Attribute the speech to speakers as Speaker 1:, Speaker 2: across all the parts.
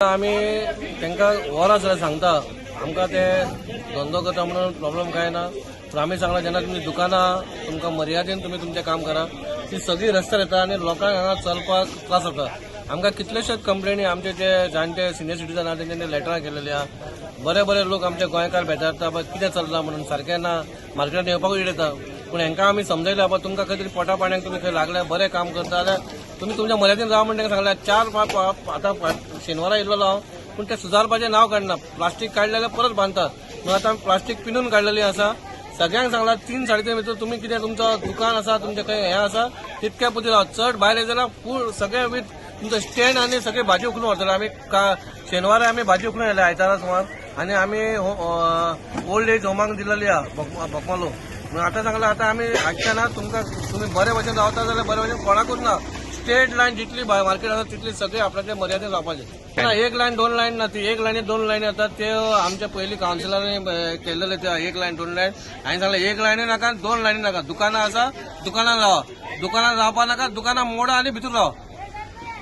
Speaker 1: आम्ही त्यांना वरां सगळं सांगता आमकां ते धंदो करता म्हणून प्रॉब्लेम काय ना पण आम्ही सांगला जेन्ना तुमची दुकानां तुमकां मर्यादेन तुम्ही तुमचें काम करा ती सगळी रस्त्यार येता आनी लोकांक हांगा चलपाक त्रास जाता। आमकां कितलेशेच कंप्लेनी आमचे जे जाणटे सिनियर सिटीजन आहा तेंच्यांनी लेटरां केलेली आहा। बरे बरे लोक आमचे गोंयकार बेजारता कितें चलता म्हणून सारकें ना मार्केटात येवपाकूच येता पूण हांकां आमी समजयलें बाबा तुमकां खंय तरी पोटा पाण्याक तुमी खंय लागल्या बरें काम करता जाल्यार तुमी तुमच्या मर्यादेन रावा म्हणून तांकां सांगल्यार 4 आतां शेनवारा येयल्लो हांव पूण ते सुदारपाचें नांव काडना प्लास्टीक काडलें जाल्यार परत बांदतात म्हणून आतां प्लास्टीक पिनून काडलेली आसा। सगळ्यांक सांगला 3-3.5 भितर तुमी कितें तुमचो दुकान आसा तुमचें खंय हें आसा तितक्या पुती राव चड भायर येयले जाल्यार फूल सगळें वीथ तुमचो स्टँड आनी सगळे भाजी उखलून व्हरतले। आमी शेनवारा आमी भाजी उखलून येयले आयतारा सुमार आनी आमी ओल्ड एज होमाक दिलेली आहा बोकमालो म्हणून आतां सांगला आतां आमी हाडचे ना तुमकां तुमी बरे भशेन रावता जाल्यार बरे भशेन कोणाकूच ना स्ट्रेट लायन जितली मार्केट आसा तितली सगळी आपल्याच्या मर्यादेन रावपाचें। 1 लायन 2 लायन ना ती 1 लायनी 2 लायनी येतात ते आमच्या पयलीं कावन्सिलरांनी केलेले ते 1 लायन 2 लायन हांवें सांगलें 1 लायनी नाका 2 लायनी नाका दुकानां आसा दुकानान रावा दुकानान रावपा नाका दुकानां मोडा आनी भितूर रावा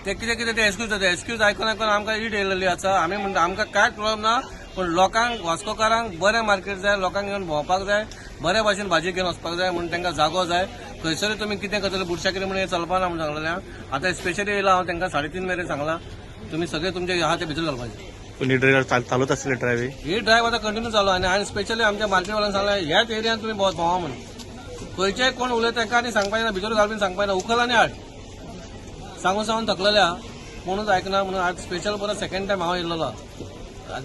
Speaker 1: ते कितें ते एक्सक्यूज आयकून आमकां ईट येयलेली आसा। आमी म्हणटा आमकां कांयच प्रॉब्लेम ना पूण लोकांक वास्कोकारांक बरें मार्केट जाय लोकांक येवन भोंवपाक जाय बरे भाशेन भाजी घेवन वचपाक जाय म्हणून तांकां जागो जाय खंयसर तुमी कितें करतले बुरशाकिरी म्हणून चलपाना म्हणून सांगलेलें आतां स्पेशली येयला हांव तांकां 3:30 मेरेन सांगलां तुमी सगळे तुमचे आहा ते भितर घालपाचे।
Speaker 2: पण ही ड्रायव्हर चालूच आसले ड्रायव्ह
Speaker 1: ही ड्रायव्ह आतां कंटिन्यू चालू आनी हांवें स्पेशली आमच्या मार्केटवाल्यांक सांगलें ह्याच एरियान तुमी भोंवा म्हणून खंयचेय कोण उलयता तांकां आनी सांगपाचें ना भितर घालून सांगपाचें ना उखल आनी हाड सांगून थकलेले आहा कोणूच आयकना म्हणून आज स्पेशल परत सेकंड टायम हांव येयल्लो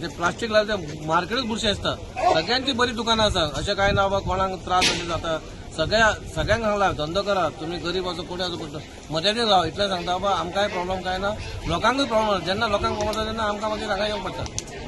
Speaker 1: ते प्लास्टीक लायले ते मार्केटूच बुरशें आसता सगळ्यांची बरी दुकानां आसा अशें काय ना बाबा कोणाक त्रास अशें जाता सगळ्यांक सांगला धंदो करा तुमी गरीब असो कोणी असो पडटा मर्यादेन राव इतलें सांगता बाबा आमकांय प्रॉब्लेम काय ना लोकांकूय प्रॉब्लेम जेन्ना लोकांक प्रॉब्लेम जाता तेन्ना आमकां मागीर हांगा येवंक पडटा।